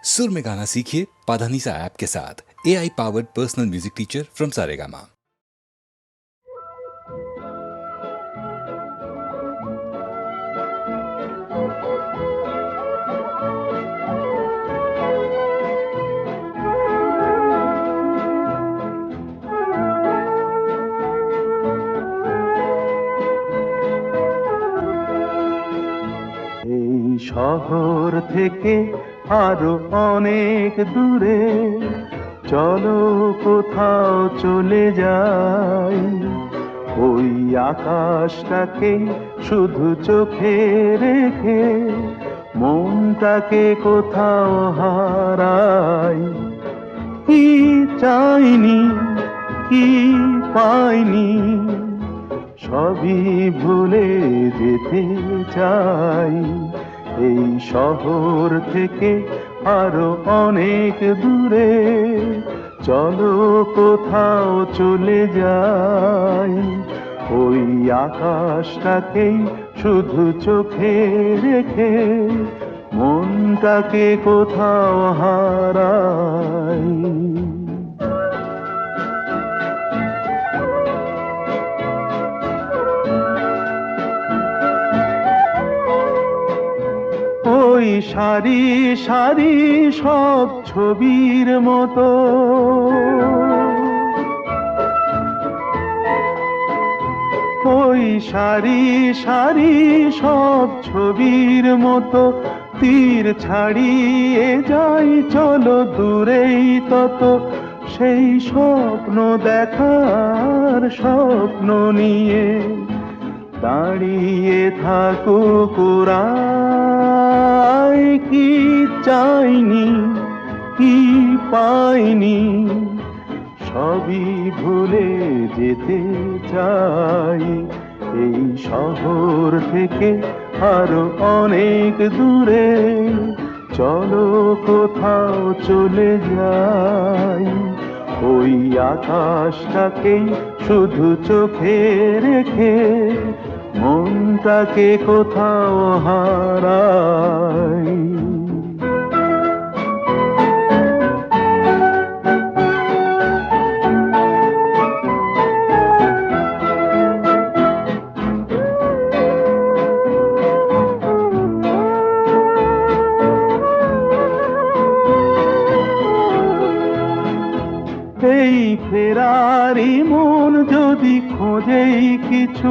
सुर में गाना सीखिए पाधानीसा ऐप के साथ। AI powered personal music teacher from Saregama. এই শহর থেকে আরো অনেক দূরে চলো কোথাও চলে যাই, ওই আকাশটাকে শুধু চোখে রেখে মনটাকে কোথাও হারাই। কি চাইনি কি পাইনি সবই ভুলে যেতে চাই, এই শহর থেকে আরো অনেক দূরে চলো কোথাও চলে যাই, ওই আকাশটাকেই শুধু চোখে রেখে মনটাকে কোথাও হারাই। ওই সারি সারি সব ছবির মতো ওই সারি সারি সব ছবির মতো তীর ছাড়িয়ে যাই চলো দূরেই তত, সেই স্বপ্ন দেখার স্বপ্ন নিয়ে দাঁড়িয়ে থাকুক ওরা। কি চাইনি কি পাইনি সবই ভুলে যেতে চাই, এই শহর থেকে আরো অনেক দূরে চলো কোথাও চলে যাই, ওই আকাশটাকেই শুধু চোখে রেখে মনটাকে কোথাও হারাই। এই ফেরারি মন যদি খোঁজেই কিছু,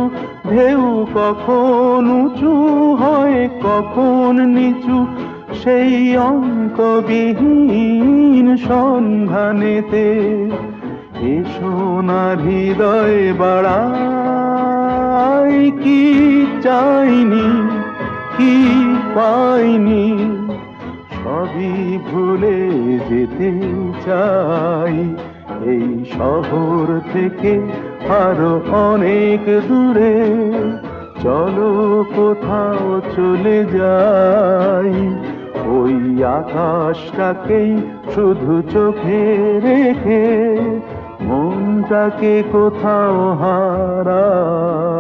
ঢেউ কখন উঁচু হয় কখন নিচু, সেই অন্তবিহীন সন্ধানেতে এ সোনার হৃদয় বাড়াই। কি চাইনি কি পাইনি সবই ভুলে যেতে চাই, এই শহর থেকে আরো অনেক দূরে চলো কোথাও চলে যাই, ওই আকাশটাকেই শুধু চোখে রেখে মনটাকে কোথাও হারাই।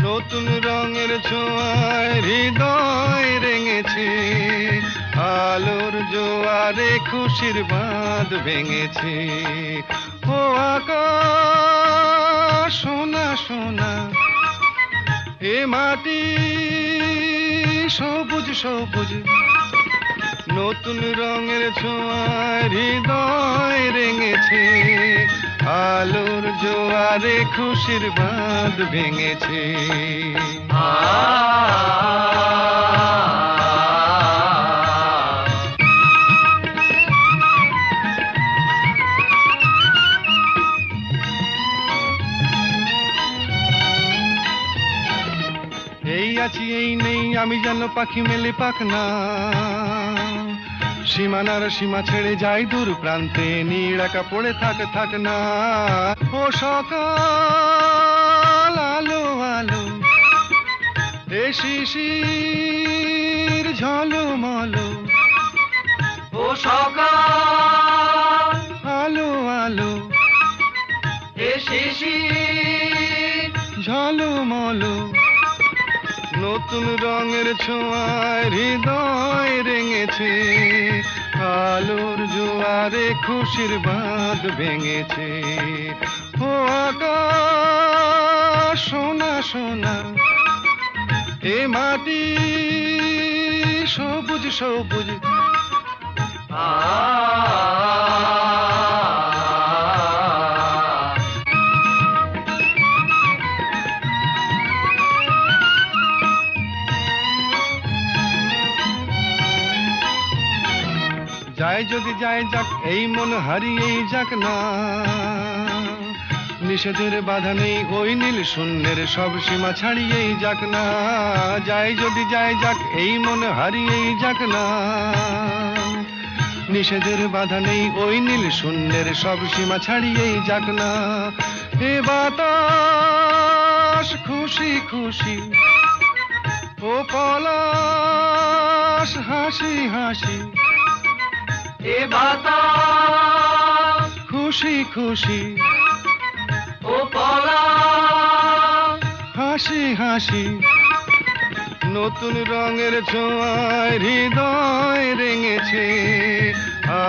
নতুন রঙের ছোঁয়ায় হৃদয় রেঙেছে, আলোর জোয়ারে খুশির বাঁধ ভেঙেছে। ও আকাশ সোনা সোনা, এ মাটি সবুজ সবুজ, নতুন রঙের ছোঁয়ায় হৃদয় রেঙেছে, আলোর জোয়ারে খুশির বাঁধ ভেঙেছে। এই আছি এই নেই আমি যেন পাখি মেলে পাখনা, সীমানার সীমা ছেড়ে যাই দূর প্রান্তে, নীড়াকা পড়ে থাক না। ও সকাল আলো আলো, এ শিশির ঝলমলো ও সকাল আলো আলো এ শিশির ঝলমলো নতুন রঙের ছোঁয়ায় হৃদয় রেঙেছে আলোর জোয়ারে খুশির বাঁধ ভেঙেছে ও আকাশ সোনা সোনা এ মাটি সবুজ সবুজ যায় যদি যায় যাক এই মন হারিয়েই যাক না নিষেধের বাধা নেই ওই নীল শূন্যের সব সীমা ছাড়িয়েই যাক না যায় যদি যায় যাক এই মন হারিয়েই যাক না নিষেধের বাধা নেই ওই নীল শূন্যের সব সীমা ছাড়িয়েই যাক না এ বাতাস খুশি খুশি ও পলাশ হাসি হাসি এ বাতাস খুশি খুশি ও পলাশ হাসি হাসি নতুন রঙের ছোঁয়ায় হৃদয় রেঙেছে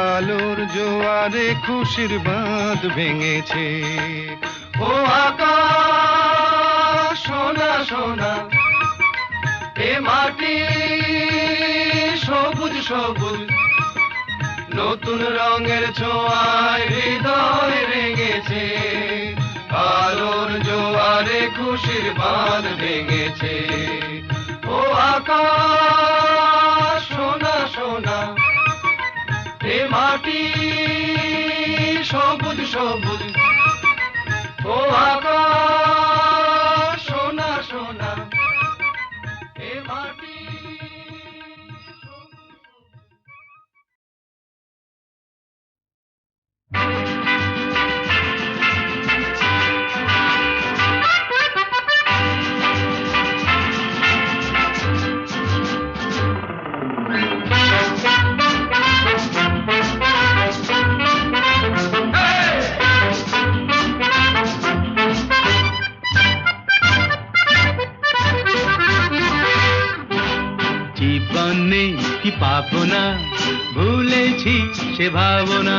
আলোর জোয়ারে খুশির বাঁধ ভেঙেছে ও আকাশ সোনা সোনা এ মাটি সবুজ সবুজ নতুন রঙের ছোঁয়ায় হৃদয় রেঙেছে আলোর জোয়ারে খুশির বাঁধ ভেঙেছে ও আকাশ সোনা সোনা এ মাটি সবুজ সবুজ ও আকাশ সোনা সোনা এ মাটি জীবনে কি পাবো না ভুলেছি সে ভাবনা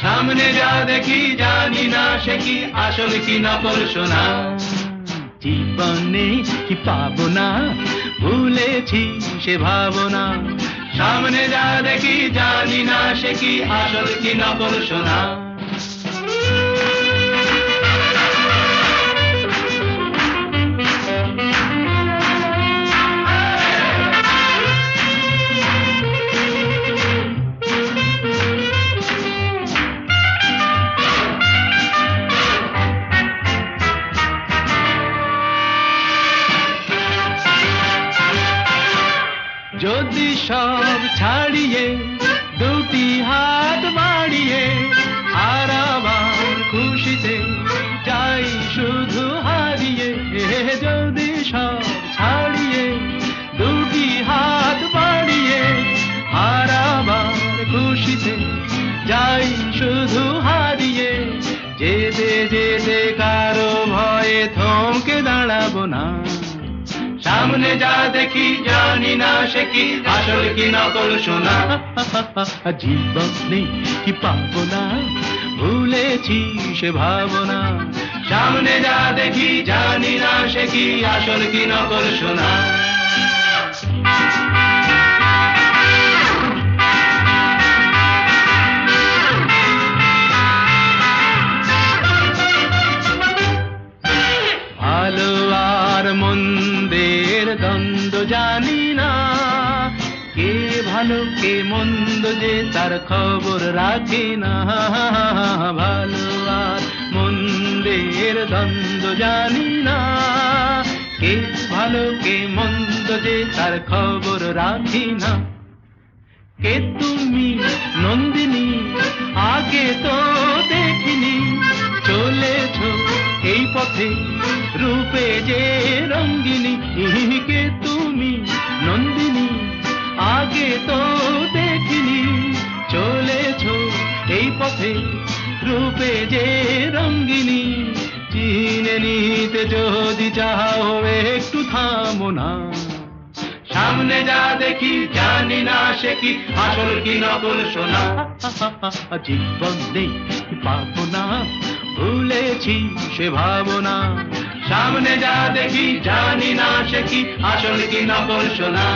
সামনে যা দেখি জানি না সে কি আসল কি নকল শোনা জীবনে কি পাবো না ভুলেছি সে ভাবনা সামনে যা দেখি জানি না সে কি আসল কি নকল শোনা যদি সব ছাড়িয়ে দুটি হাত বাড়িয়ে আর আবার খুশিতে যাই শুধু হারিয়ে যদি সব ছাড়িয়ে দুটি হাত বাড়িয়ে আর আবার খুশিতে যাই শুধু হারিয়ে যেতে যেতে কারো ভয়ে থমকে দাঁড়াবো না সামনে যা দেখি জানি না সে কি আসল কি নকল শোনা জীবনে কি পাবো না ভুলেছি সে ভাবনা সামনে যা দেখি জানি না সে কি আসল কি নকল শোনা ভালো আর মন্দের দ্বন্দ্ব জানি না কে ভালো কে মন্দ যে তার খবর রাখে না ভালো আর মন্দের দ্বন্দ্ব জানি না কে ভালো কে মন্দ যে তার খবর রাখি না কে তুমি নন্দিনী আগে তো দেখিনি চলেছ এই পথে রূপে যে রঙ্গিনী, কে তুমি নন্দিনী আগে তো দেখিনি। চলেছ এই পথে রূপে যে রঙ্গিনী, চিনে নিতে যদি চাও একটু থামো না। সামনে যা দেখি জানি না সে কি আসল কি নকল সোনা। জীবন নেই পাবো না, ভুলেছি সে ভাবনা। সামনে যা দেখি জানি না সে কি আসল কি নকল সোনা।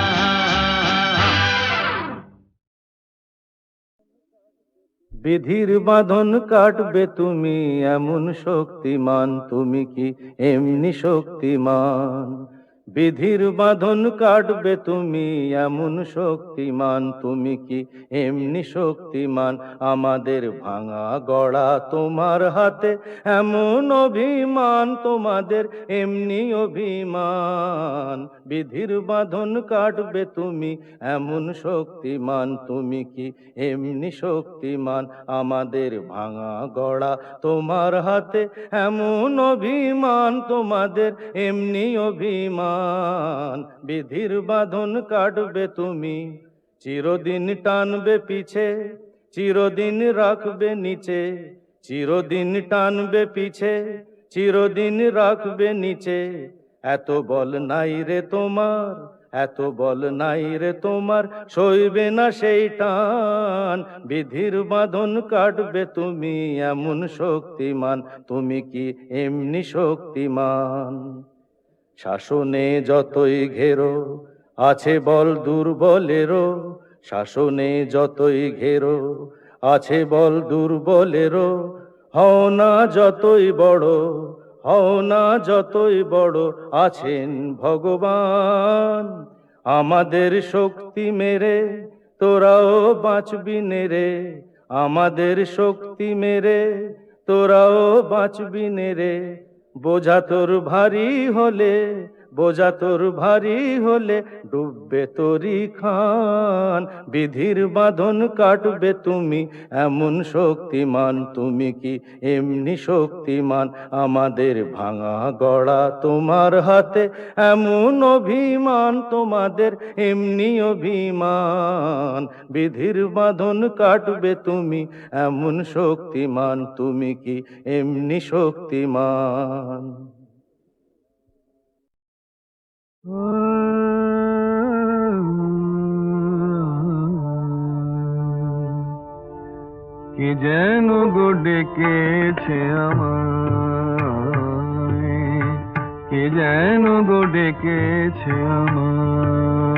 বিধির বাঁধন কাটবে তুমি এমন শক্তিমান, তুমি কি এমনি শক্তিমান? বিধির বাঁধন কাটবে তুমি এমন শক্তিমান, তুমি কি এমনি শক্তিমান? আমাদের ভাঙা গড়া তোমার হাতে এমন অভিমান, তোমাদের এমনি অভিমান। বিধির বাঁধন কাটবে তুমি এমন শক্তিমান, তুমি কি এমনি শক্তিমান? আমাদের ভাঙা গড়া তোমার হাতে এমন অভিমান, তোমাদের এমনি অভিমান। বিধির বাঁধন কাটবে তুমি, চিরদিন টানবে পিছে, চিরদিন রাখবে নিচে। চিরদিন টানবে পিছে, চিরদিন রাখবে নিচে। এত বল নাই রে তোমার, এত বল নাই রে তোমার, সইবে না সেই টান। বিধির বাঁধন কাটবে তুমি এমন শক্তিমান, তুমি কি এমনি শক্তিমান? শাসনে যতই ঘেরো আছে বল দুর্বলেরও, শাসনে যতই ঘেরো আছে বল দুর্বলেরও। হও না যতই বড়, হও না যতই বড়, আছেন ভগবান। আমাদের শক্তি মেরে তোরাও বাঁচবি নেরে, আমাদের শক্তি মেরে তোরাও বাঁচবি নেরে। বোঝা তোর ভারী হলে, বোঝা তোর ভারী হলে ডুববে তোরি খান। বিধির বাঁধন কাটবে তুমি এমন শক্তিমান, তুমি কি এমনি শক্তিমান? আমাদের ভাঙা গড়া তোমার হাতে এমন অভিমান, তোমাদের এমনি অভিমান। বিধির বাঁধন কাটবে তুমি এমন শক্তিমান, তুমি কি এমনি শক্তিমান? কে যেন গো ডেকেছে আমায়, কে যেন গো ডেকেছে আমায়।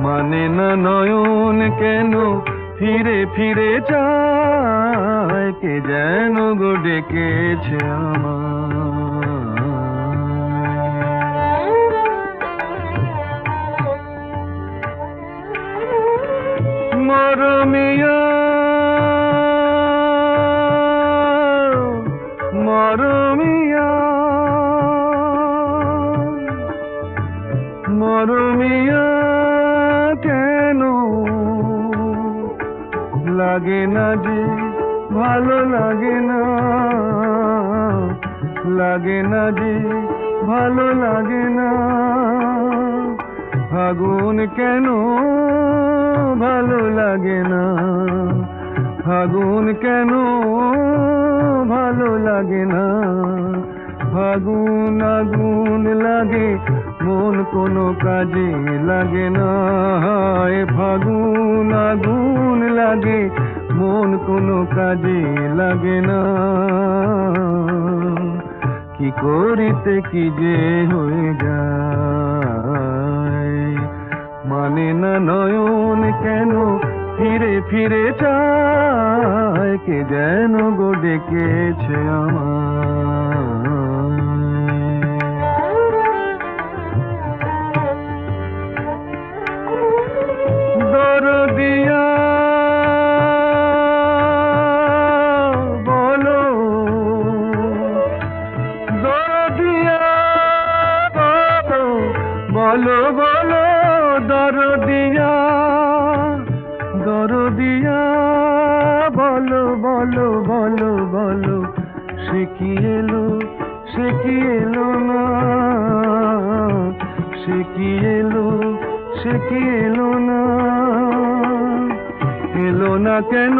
মানে না নয়ন কেন ফিরে ফিরে চায়, কে যেন গো ডেকেছে আমায়। মরমিয়া মরমিয়া মরমিয়া, কেন লাগে না যে ভালো লাগে না, লাগে না যে ভালো লাগে না। ফাগুন কেন ভালো লাগে না, ফাগুন কেন ভালো লাগে না। ফাগুন আগুন লাগে মন কোনো কাজে লাগে না, এ ফাগুন আগুন লাগে মন কোনো কাজে লাগে না। কি করিতে কি যে হয়ে যায়, মানে না নয়ন কেন ফিরে ফিরে চায়, কে যেন গো ডেকেছে আমায়। দরদিয়া বলো, দরদিয়া বলো, বলো দরদিয়া, দরদিয়া বলো, বলো, বলো, কি এলো না, সে কি এলো, সে কি এলো না, এলো না কেন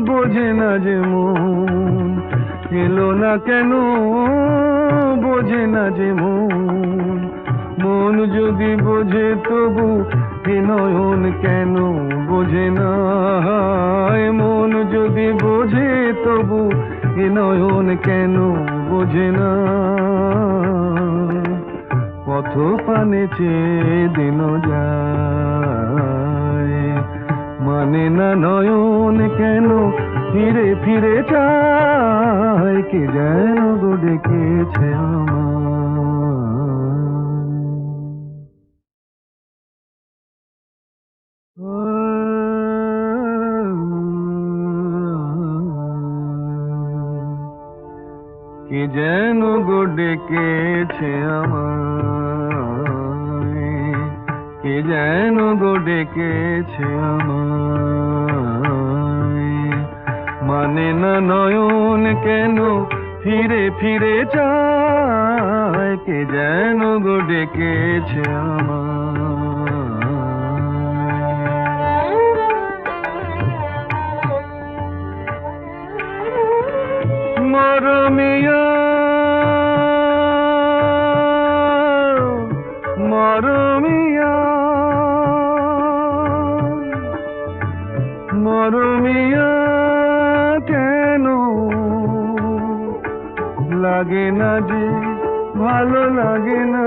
বোঝে না যে মন, এলো না কেন বোঝে না যে মন, মন যদি বোঝে তবু এ নয়ন কেন বোঝে না, মন যদি বোঝে তবু এ নয়ন কেন বোঝে না, পথ পানে চেয়ে দিন যায়, মানে না নয়ন কেন ফিরে ফিরে চায়, কে যেন গো ডেকেছে কে যেন গো ডেকেছে আমায়, কে যেন গো ডেকেছে আমায়, মানে না নয়ন কেন ফিরে ফিরে চায়, কে যেন গো ডেকেছে আমায়। মরমিয়া মরমিয়া মরমিয়া কেন লাগে না যে ভালো লাগে না,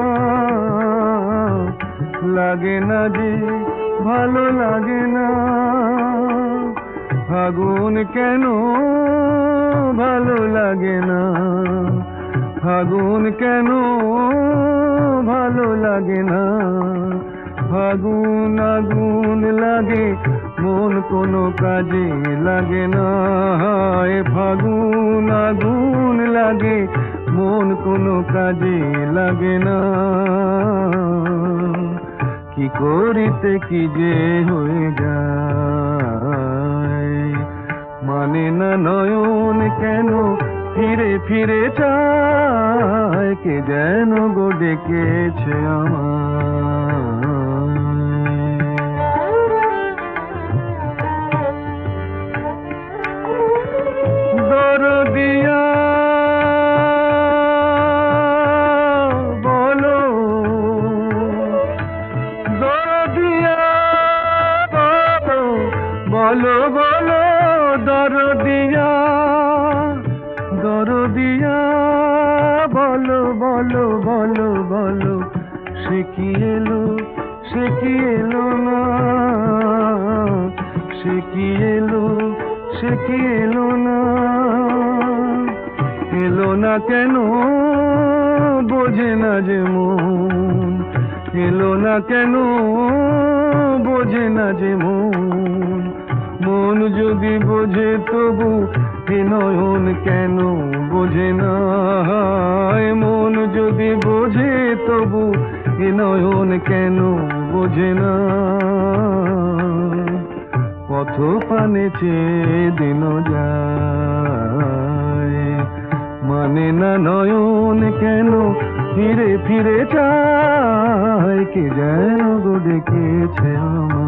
লাগে না যে ভালো লাগে না, ফাগুন কেন ভালো লাগে না, ফাগুন কেন ভালো লাগে না, ফাগুন আগুন লাগে মন কোনো কাজে লাগে না, এ ফাগুন আগুন লাগে মন কোনো কাজে লাগে না, কি করিতে কি যে হয়ে যায়, মানে না নয়ন কেন ফিরে ফিরে চায়, কে যেন গো ডেকেছে আমায়। দরদিয়া বলো, দরদিয়া বলো, বলো দরদিয়া, দরদিয়া বলো, বলো বলো বলো, সে কি এলো, সে কি এলো না, সে কি এলো, সে কি এলো না, এলো না কেন বোঝে না যে মন, এলো না কেন বোঝে না যে মন, মন যদি বোঝে তবু এ নয়ন কেন বোঝে না, মন যদি বোঝে তবু এ নয়ন কেন বোঝে না, পথ পানে চেয়ে দিন যায়, মানে না নয়ন কেন ফিরে ফিরে চায়, কে যেন গো ডেকেছে আমায়।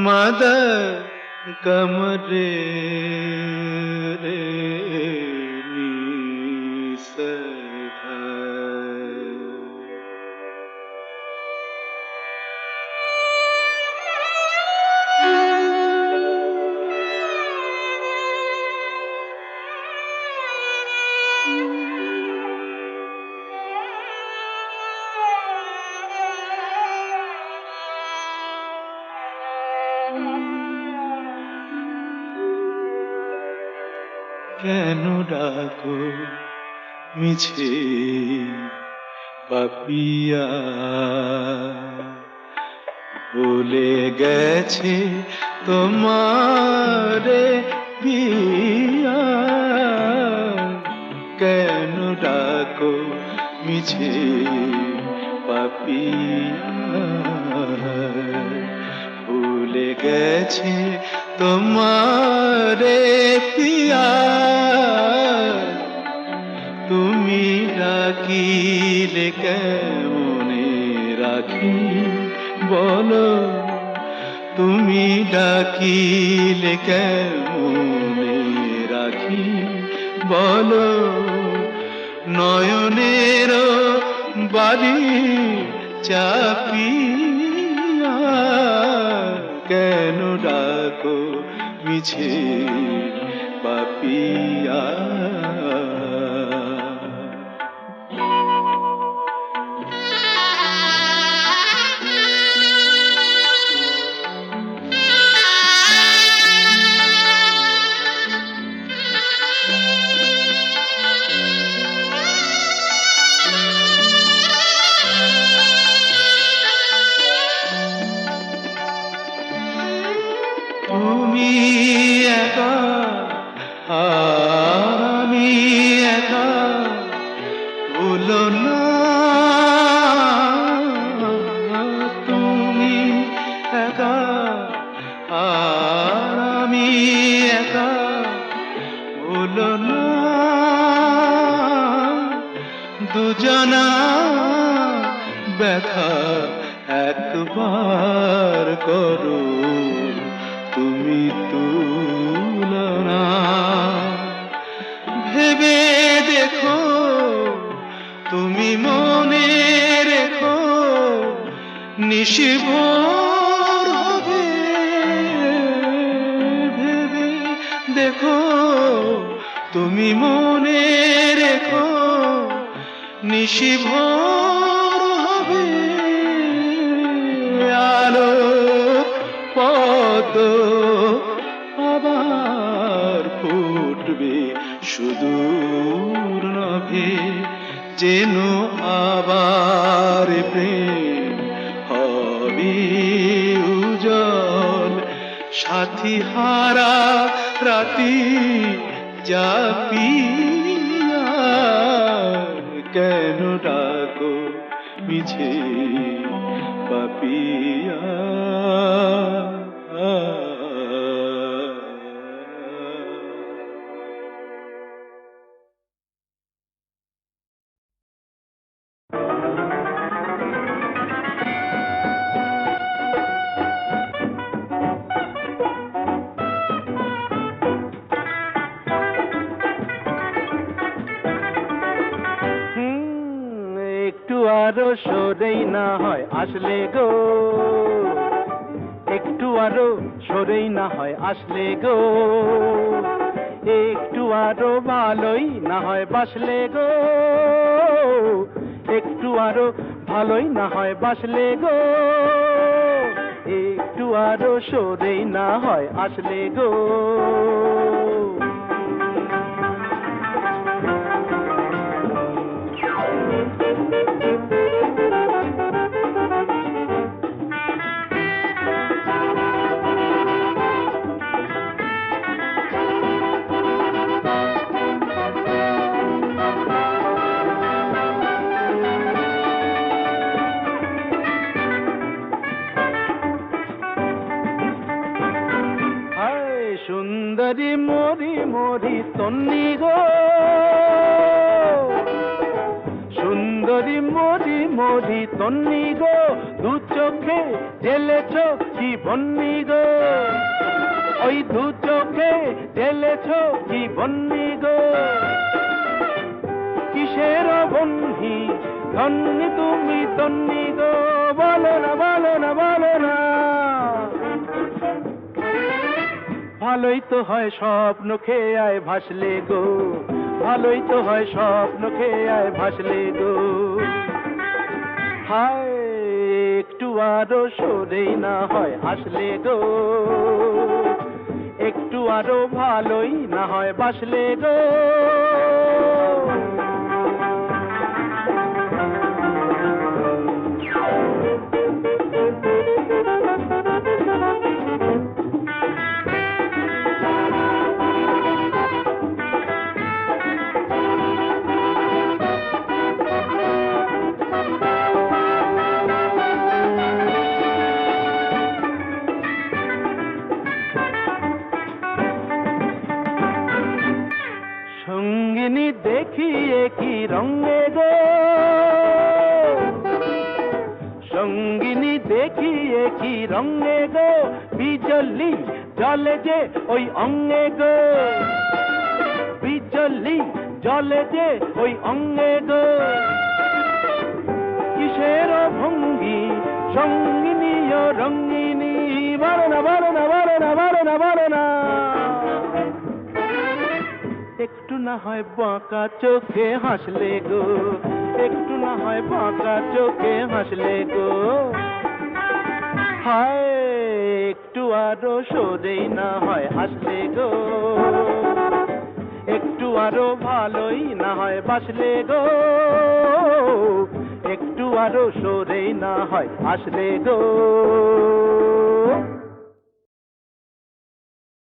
मद कमरे रे কেন ডাকো মিছে পাপিয়া, ভুলে গেছে তোমারে পিয়া, কেন ডাকো মিছে পাপিয়া, ভুলে গেছে তোমারে পিয়া, তুমি ডাকিলে কেমনে রাখি বলো, তুমি ডাকিলে কেমনে রাখি বলো, নয়নের বাড়ি চাপিয়া, কেন ডাকো মিছে পাপিয়া। তুমি একা আমি একা, ভুলো না তুমি একা আমি একা, ভুলো না দুজনা ব্যথা একবার করো তুমি তুলনা, ভেবে দেখো তুমি মনে রেখো, নিশিভোর হবে, ভেবে দেখো তুমি মনে রেখো, নিশিভোর হবে, আলো পদ আবার ফুটবে সুদূর নভে, যেন আবার প্রেম হবে উজ্জ্বল, সাথী হারা রাতি জাপিয়া, কেন ডাকো মিছে পাপিয়া। একটু আরো সরেই না হয় আসলে গো, একটু আরো সরেই না হয় আসলে গো, একটু আরো ভালোই না হয় বাসলে গো, একটু আরো ভালোই না হয় বাসলে গো, একটু আরো সরেই না হয় আসলে গো। সুন্দরী মরি মরি তন্নি গো, সুন্দরী মরি মরি তন্নি গো, দু চোখে ঢেলেছ কি বন্নি গো, ওই দু চোখে ঢেলেছ কি বন্নি গো, কিসের বন্ধি ধন্যি তুমি তন্নি গো, বলো না বলো না বলো না। ভালোই তো হয় স্বপ্ন খেয়ে আয় ভাসলে গো, ভালোই তো হয় স্বপ্ন খেয়ে আয় ভাসলে গো, হায় একটু আরো সরেই না হয় আসলে গো, একটু আরো ভালোই না হয় বাসলে গো। সঙ্গিনী দেখিয়ে কি রঙে গো, সঙ্গিনী দেখিয়ে কি রঙে গো, বিজলি জলে যে ওই অঙ্গে গো, বিজলি জলে যে ওই অঙ্গে গো। কিসের ভঙ্গি সঙ্গিনী ও রঙ্গিনী, বলো না বলো না বলো না বলো না বলো না। একটু না হয় বাঁকা চোখে হাসলে গো, একটু না হয় বাঁকা চোখে হাসলে গো। হায় একটু আরো সরেই না হয় হাসলে গো, একটু আরো ভালোই না হয় বাসলে গো, একটু আরো সরেই না হয় হাসলে গো।